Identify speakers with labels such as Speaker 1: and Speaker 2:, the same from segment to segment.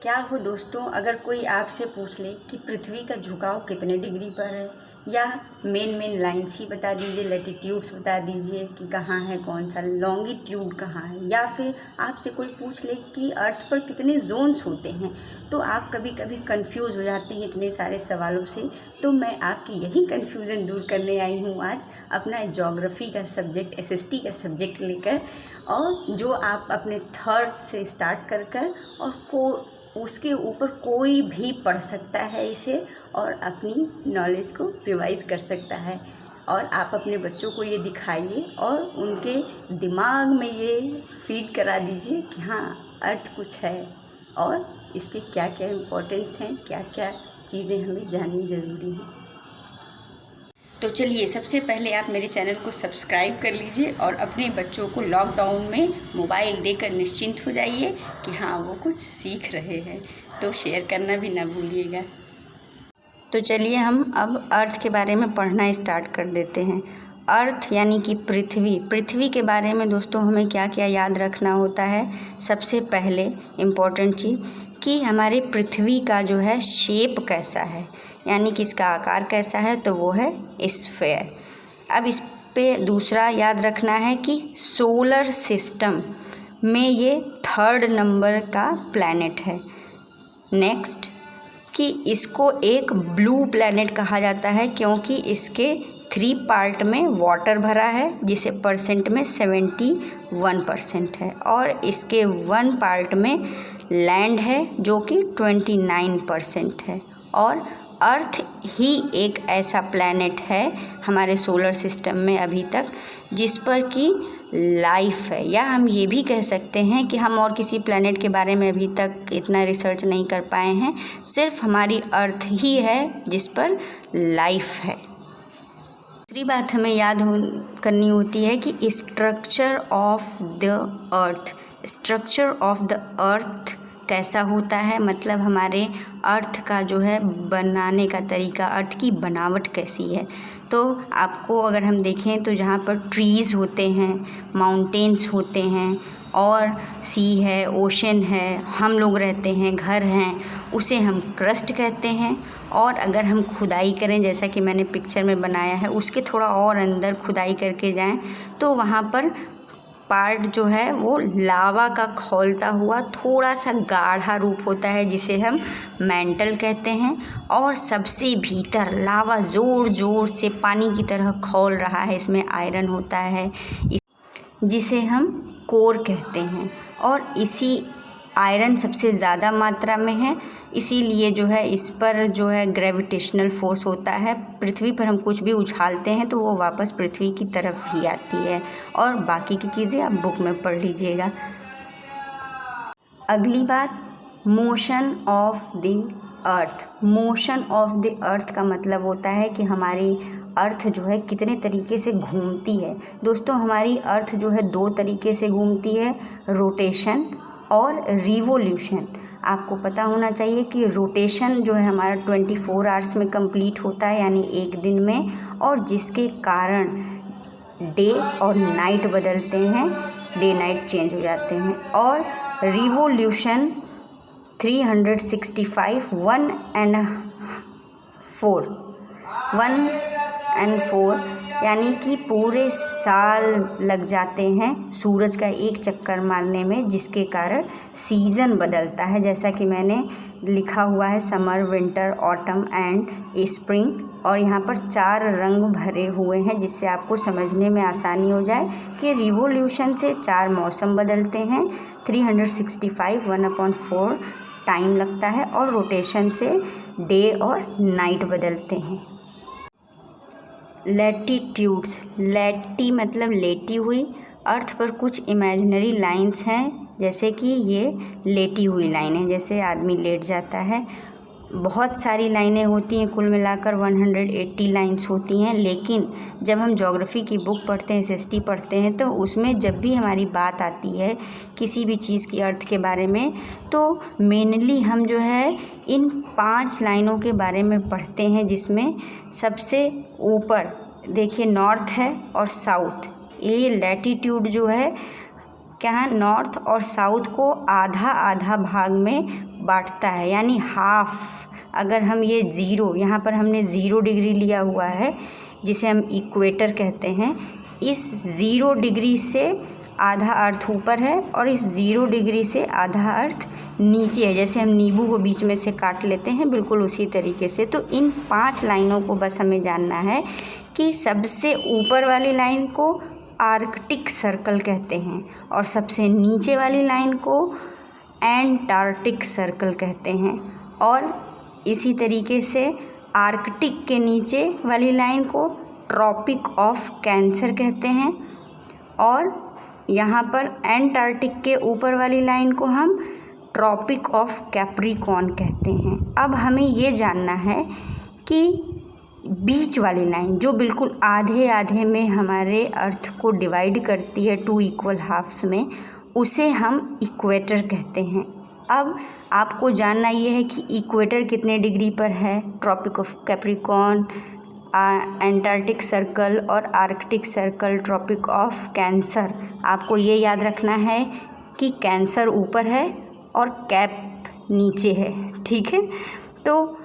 Speaker 1: क्या हो दोस्तों, अगर कोई आपसे पूछ ले कि पृथ्वी का झुकाव कितने डिग्री पर है, या मेन लाइन्स ही बता दीजिए, लैटिट्यूड्स बता दीजिए कि कहाँ है, कौन सा लॉन्गिट्यूड कहाँ है, या फिर आपसे कोई पूछ ले कि अर्थ पर कितने जोन्स होते हैं, तो आप कभी कभी कंफ्यूज हो जाते हैं इतने सारे सवालों से। तो मैं आपकी यही कंफ्यूजन दूर करने आई हूँ आज अपना ज्योग्राफी का सब्जेक्ट, एसएसटी का सब्जेक्ट लेकर, और जो आप अपने थर्ड से स्टार्ट कर और उसके ऊपर कोई भी पढ़ सकता है इसे, और अपनी नॉलेज को रिवाइज कर सकता है। और आप अपने बच्चों को ये दिखाइए और उनके दिमाग में ये फीड करा दीजिए कि हाँ, अर्थ कुछ है और इसके क्या क्या इम्पोर्टेंस हैं, क्या क्या चीज़ें हमें जाननी ज़रूरी हैं। तो चलिए, सबसे पहले आप मेरे चैनल को सब्सक्राइब कर लीजिए और अपने बच्चों को लॉकडाउन में मोबाइल देकर निश्चिंत हो जाइए कि हाँ, वो कुछ सीख रहे हैं। तो शेयर करना भी ना भूलिएगा। तो चलिए, हम अब अर्थ के बारे में पढ़ना स्टार्ट कर देते हैं। अर्थ यानी कि पृथ्वी के बारे में दोस्तों हमें क्या क्या याद रखना होता है। सबसे पहले इम्पोर्टेंट चीज़ कि हमारे पृथ्वी का जो है शेप कैसा है, यानी कि इसका आकार कैसा है, तो वो है स्फेयर। अब इस पे दूसरा याद रखना है कि सोलर सिस्टम में ये 3rd नंबर का प्लैनेट है। नेक्स्ट कि इसको एक ब्लू प्लैनेट कहा जाता है क्योंकि इसके 3 पार्ट में वाटर भरा है, जिसे परसेंट में 71% है, और इसके 1 पार्ट में लैंड है जो कि 29% है। और अर्थ ही एक ऐसा प्लैनेट है हमारे सोलर सिस्टम में अभी तक जिस पर कि लाइफ है, या हम ये भी कह सकते हैं कि हम और किसी प्लैनेट के बारे में अभी तक इतना रिसर्च नहीं कर पाए हैं। सिर्फ हमारी अर्थ ही है जिस पर लाइफ है। दूसरी बात हमें याद करनी होती है कि स्ट्रक्चर ऑफ द अर्थ कैसा होता है, मतलब हमारे अर्थ का जो है बनाने का तरीका, अर्थ की बनावट कैसी है। तो आपको अगर हम देखें तो जहाँ पर ट्रीज़ होते हैं, माउंटेन्स होते हैं, और सी है, ओशन है, हम लोग रहते हैं, घर हैं, उसे हम क्रस्ट कहते हैं। और अगर हम खुदाई करें, जैसा कि मैंने पिक्चर में बनाया है, उसके थोड़ा और अंदर खुदाई करके जाएं तो वहाँ पर पार्ट जो है वो लावा का खौलता हुआ थोड़ा सा गाढ़ा रूप होता है, जिसे हम मैंटल कहते हैं। और सबसे भीतर लावा ज़ोर ज़ोर से पानी की तरह खौल रहा है, इसमें आयरन होता है, जिसे हम कोर कहते हैं। और इसी आयरन सबसे ज़्यादा मात्रा में है, इसीलिए जो है इस पर जो है ग्रेविटेशनल फोर्स होता है। पृथ्वी पर हम कुछ भी उछालते हैं तो वो वापस पृथ्वी की तरफ ही आती है। और बाकी की चीज़ें आप बुक में पढ़ लीजिएगा। अगली बात, motion of the earth. Motion of the earth का मतलब होता है कि हमारी अर्थ जो है कितने तरीके से घूमती है। दोस्तों, हमारी अर्थ जो है 2 तरीके से घूमती है, रोटेशन और रिवोल्यूशन। आपको पता होना चाहिए कि रोटेशन जो है हमारा 24 आवर्स में कंप्लीट होता है, यानी 1 दिन में, और जिसके कारण डे और नाइट बदलते हैं, डे नाइट चेंज हो जाते हैं। और रिवोल्यूशन 365 1 and 4 यानी कि पूरे साल लग जाते हैं सूरज का एक चक्कर मारने में, जिसके कारण सीज़न बदलता है। जैसा कि मैंने लिखा हुआ है, summer, winter, autumn and spring, और यहाँ पर 4 रंग भरे हुए हैं, जिससे आपको समझने में आसानी हो जाए कि रिवोल्यूशन से 4 मौसम बदलते हैं, 365 1/4 टाइम लगता है, और रोटेशन से डे और नाइट बदलते हैं। लैटिट्यूड्स, लैटी मतलब लेटी हुई। अर्थ पर कुछ इमेजिनरी लाइंस हैं, जैसे कि ये लेटी हुई लाइन है, जैसे आदमी लेट जाता है। बहुत सारी लाइनें होती हैं, कुल मिलाकर 180 लाइंस होती हैं। लेकिन जब हम ज्योग्राफी की बुक पढ़ते हैं, एसएसटी पढ़ते हैं, तो उसमें जब भी हमारी बात आती है किसी भी चीज़ की अर्थ के बारे में, तो मेनली हम जो है इन 5 लाइनों के बारे में पढ़ते हैं, जिसमें सबसे ऊपर देखिए नॉर्थ है और साउथ। ये लैटिट्यूड जो है क्या है, नॉर्थ और साउथ को आधा आधा भाग में बांटता है, यानी हाफ। अगर हम ये ज़ीरो, यहाँ पर हमने 0 डिग्री लिया हुआ है जिसे हम इक्वेटर कहते हैं, इस 0 डिग्री से आधा अर्थ ऊपर है और इस 0 डिग्री से आधा अर्थ नीचे है। जैसे हम नींबू को बीच में से काट लेते हैं, बिल्कुल उसी तरीके से। तो इन 5 लाइनों को बस हमें जानना है कि सबसे ऊपर वाली लाइन को आर्कटिक सर्कल कहते हैं और सबसे नीचे वाली लाइन को एंटार्क्टिक सर्कल कहते हैं, और इसी तरीके से आर्कटिक के नीचे वाली लाइन को ट्रॉपिक ऑफ कैंसर कहते हैं, और यहाँ पर एंटार्क्टिक के ऊपर वाली लाइन को हम ट्रॉपिक ऑफ कैप्रिकॉर्न कहते हैं। अब हमें ये जानना है कि बीच वाली लाइन जो बिल्कुल आधे आधे में हमारे अर्थ को डिवाइड करती है 2 इक्वल हाफ्स में, उसे हम इक्वेटर कहते हैं। अब आपको जानना ये है कि इक्वेटर कितने डिग्री पर है, Tropic of Capricorn, Antarctic Circle और Arctic Circle, Tropic of Cancer. आपको ये याद रखना है कि कैंसर ऊपर है और कैप नीचे है, ठीक है। तो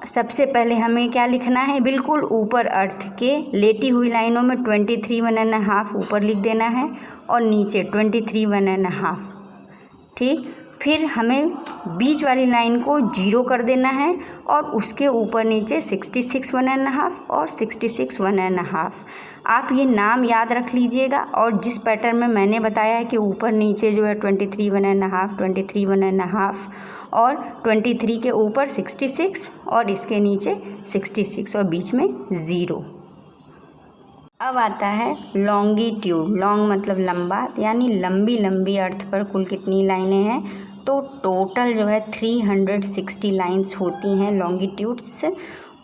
Speaker 1: सबसे पहले हमें क्या लिखना है, बिल्कुल ऊपर अर्थ के लेटी हुई लाइनों में 23 1.5 ऊपर लिख देना है और नीचे 23 1.5, ठीक। फिर हमें बीच वाली लाइन को 0 कर देना है और उसके ऊपर नीचे 66 1.5 और 66 1.5। आप ये नाम याद रख लीजिएगा, और जिस पैटर्न में मैंने बताया है कि ऊपर नीचे जो है 23 1.5, 23 1.5 और 23 के ऊपर 66 और इसके नीचे 66 और बीच में 0। अब आता है लॉन्गिट्यूड। लॉन्ग मतलब लंबा, यानी लंबी लंबी अर्थ पर कुल कितनी लाइनें हैं। तो टोटल जो है 360 लाइंस होती हैं लॉन्गिट्यूड्स,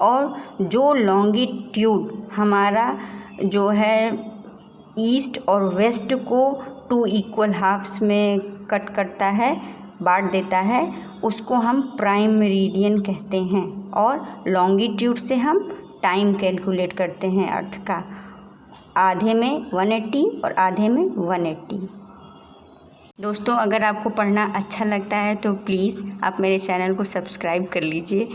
Speaker 1: और जो लॉन्गिट्यूड हमारा जो है ईस्ट और वेस्ट को 2 इक्वल हाफ्स में कट करता है, बांट देता है, उसको हम प्राइम मेरिडियन कहते हैं। और लॉन्गिट्यूड से हम टाइम कैलकुलेट करते हैं अर्थ का, आधे में 180 और आधे में 180। दोस्तों, अगर आपको पढ़ना अच्छा लगता है तो प्लीज़ आप मेरे चैनल को सब्सक्राइब कर लीजिए।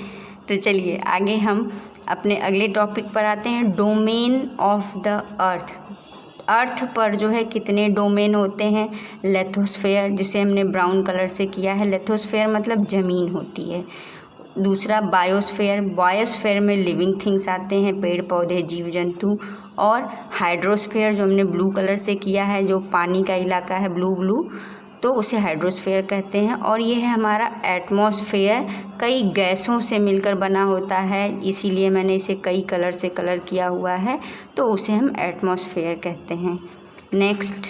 Speaker 1: तो चलिए आगे हम अपने अगले टॉपिक पर आते हैं, डोमेन ऑफ द अर्थ। अर्थ पर जो है कितने डोमेन होते हैं। लेथोस्फेयर, जिसे हमने ब्राउन कलर से किया है, लेथोस्फेयर मतलब ज़मीन होती है। दूसरा बायोस्फेयर, बायोस्फेयर में लिविंग थिंग्स आते हैं, पेड़ पौधे जीव जंतु। और हाइड्रोस्फेयर जो हमने ब्लू कलर से किया है, जो पानी का इलाका है ब्लू, तो उसे हाइड्रोस्फेयर कहते हैं। और ये है हमारा एटमॉस्फेयर, कई गैसों से मिलकर बना होता है, इसीलिए मैंने इसे कई कलर से कलर किया हुआ है, तो उसे हम एटमॉस्फेयर कहते हैं। नेक्स्ट,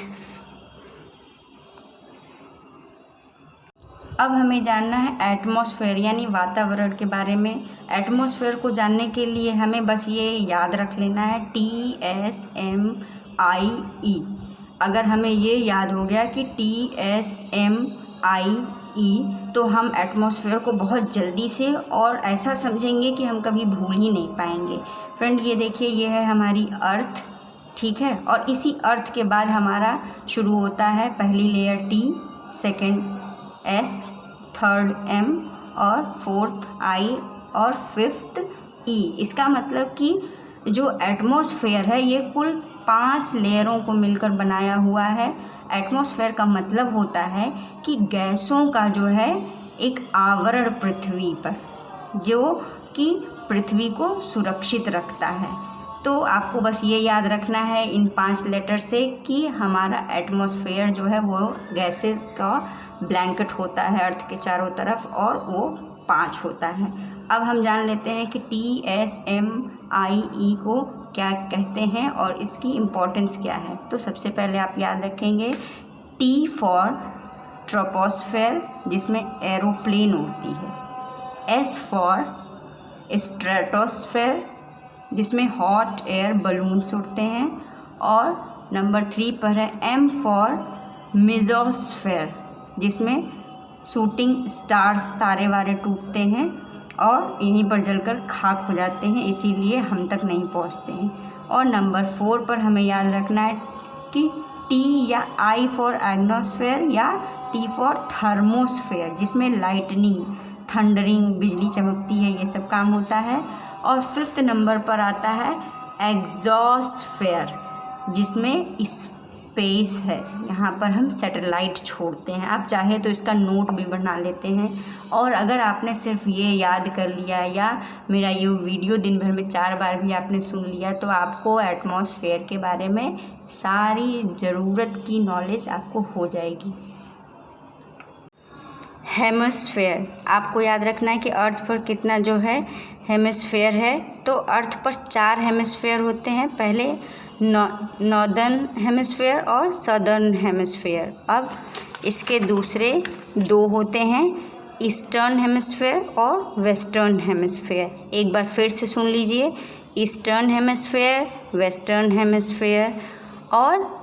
Speaker 1: अब हमें जानना है एटमॉस्फेयर यानी वातावरण के बारे में। एटमॉस्फेयर को जानने के लिए हमें बस ये याद रख लेना है TSMIE। अगर हमें ये याद हो गया कि TSMIE, तो हम एटमॉस्फेयर को बहुत जल्दी से और ऐसा समझेंगे कि हम कभी भूल ही नहीं पाएंगे। फ्रेंड, ये देखिए, ये है हमारी अर्थ, ठीक है। और इसी अर्थ के बाद हमारा शुरू होता है पहली layer T, second S, third M और फोर्थ I और फिफ्थ E। इसका मतलब कि जो एटमॉस्फेयर है ये कुल 5 लेयरों को मिलकर बनाया हुआ है। एटमॉस्फेयर का मतलब होता है कि गैसों का जो है एक आवरण पृथ्वी पर, जो कि पृथ्वी को सुरक्षित रखता है। तो आपको बस ये याद रखना है इन 5 लेटर से कि हमारा एटमॉस्फेयर जो है वो गैसेस का ब्लैंकेट होता है अर्थ के चारों तरफ, और वो 5 होता है। अब हम जान लेते हैं कि TSMIE को क्या कहते हैं और इसकी इम्पोर्टेंस क्या है। तो सबसे पहले आप याद रखेंगे T फॉर ट्रोपोस्फेयर, जिसमें एरोप्लेन उड़ती है। S फॉर स्ट्रेटोस्फेयर, जिसमें हॉट एयर बलून्स उड़ते हैं। और नंबर 3 पर है M फॉर मेसोस्फेयर, जिसमें शूटिंग स्टार्स, तारे वारे टूटते हैं और यहीं पर जलकर खाक हो जाते हैं, इसीलिए हम तक नहीं पहुंचते हैं। और नंबर 4 पर हमें याद रखना है कि T या I फॉर एग्नोस्फेयर या T फॉर थर्मोस्फेयर, जिसमें लाइटनिंग, थंडरिंग, बिजली चमकती है, ये सब काम होता है। और 5th नंबर पर आता है एग्जोस्फेयर, जिसमें स्पेस है, यहाँ पर हम सैटेलाइट छोड़ते हैं। आप चाहे तो इसका नोट भी बना लेते हैं। और अगर आपने सिर्फ ये याद कर लिया या मेरा ये वीडियो दिन भर में 4 बार भी आपने सुन लिया, तो आपको एटमॉस्फेयर के बारे में सारी ज़रूरत की नॉलेज आपको हो जाएगी। हेमिस्फेयर, आपको याद रखना है कि अर्थ पर कितना जो है हेमिस्फेयर है। तो अर्थ पर 4 हेमिस्फेयर होते हैं, पहले नॉर्दर्न हेमिस्फेयर और सदर्न हेमिस्फेयर। अब इसके दूसरे 2 होते हैं, ईस्टर्न हेमिस्फेयर और वेस्टर्न हेमिस्फेयर। एक बार फिर से सुन लीजिए, ईस्टर्न हेमिस्फेयर, वेस्टर्न हेमिस्फेयर और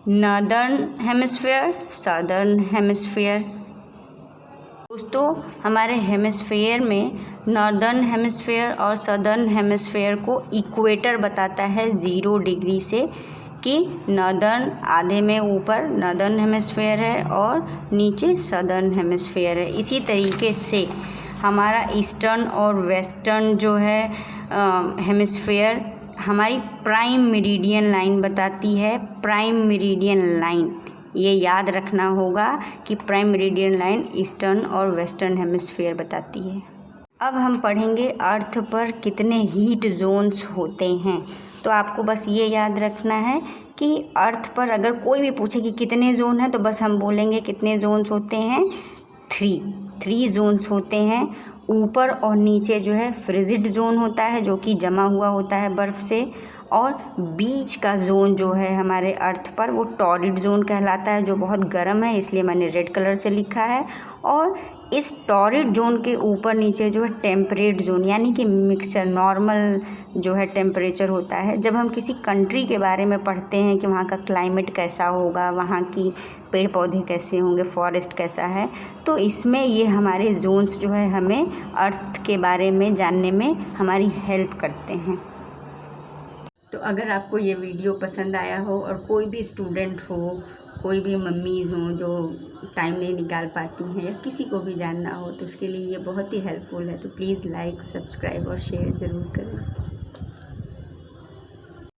Speaker 1: नॉर्दर्न हेमिस्फेयर, सदर्न हेमिस्फेयर। दोस्तों, हमारे हेमिस्फेयर में नॉर्दर्न हेमिस्फेयर और सदर्न हेमिस्फेयर को इक्वेटर बताता है 0 डिग्री से, कि नॉर्दर्न आधे में ऊपर नॉर्दर्न हेमिस्फेयर है और नीचे सदर्न हेमिस्फेयर है। इसी तरीके से हमारा ईस्टर्न और वेस्टर्न जो है हेमिस्फेयर हमारी प्राइम मेरिडियन लाइन बताती है। प्राइम मेरिडियन लाइन, ये याद रखना होगा कि प्राइम मेरिडियन लाइन ईस्टर्न और वेस्टर्न हेमिस्फेयर बताती है। अब हम पढ़ेंगे अर्थ पर कितने हीट जोन्स होते हैं। तो आपको बस ये याद रखना है कि अर्थ पर अगर कोई भी पूछे कि कितने जोन हैं, तो बस हम बोलेंगे कितने जोन्स होते हैं, 3 जोन्स होते हैं। ऊपर और नीचे जो है फ्रिजिड जोन होता है, जो कि जमा हुआ होता है बर्फ़ से, और बीच का जोन जो है हमारे अर्थ पर वो टॉरिड जोन कहलाता है, जो बहुत गर्म है, इसलिए मैंने रेड कलर से लिखा है। और इस टॉरिड जोन के ऊपर नीचे जो है टेम्परेट जोन, यानी कि मिक्सचर, नॉर्मल जो है टेम्परेचर होता है। जब हम किसी कंट्री के बारे में पढ़ते हैं कि वहाँ का क्लाइमेट कैसा होगा, वहाँ की पेड़ पौधे कैसे होंगे, फॉरेस्ट कैसा है, तो इसमें ये हमारे जोन्स जो है हमें अर्थ के बारे में जानने में हमारी हेल्प करते हैं। तो अगर आपको ये वीडियो पसंद आया हो और कोई भी स्टूडेंट हो, कोई भी मम्मीज़ हो जो टाइम नहीं निकाल पाती हैं, या किसी को भी जानना हो, तो उसके लिए ये बहुत ही हेल्पफुल है। तो प्लीज़ लाइक, सब्सक्राइब और शेयर ज़रूर करें।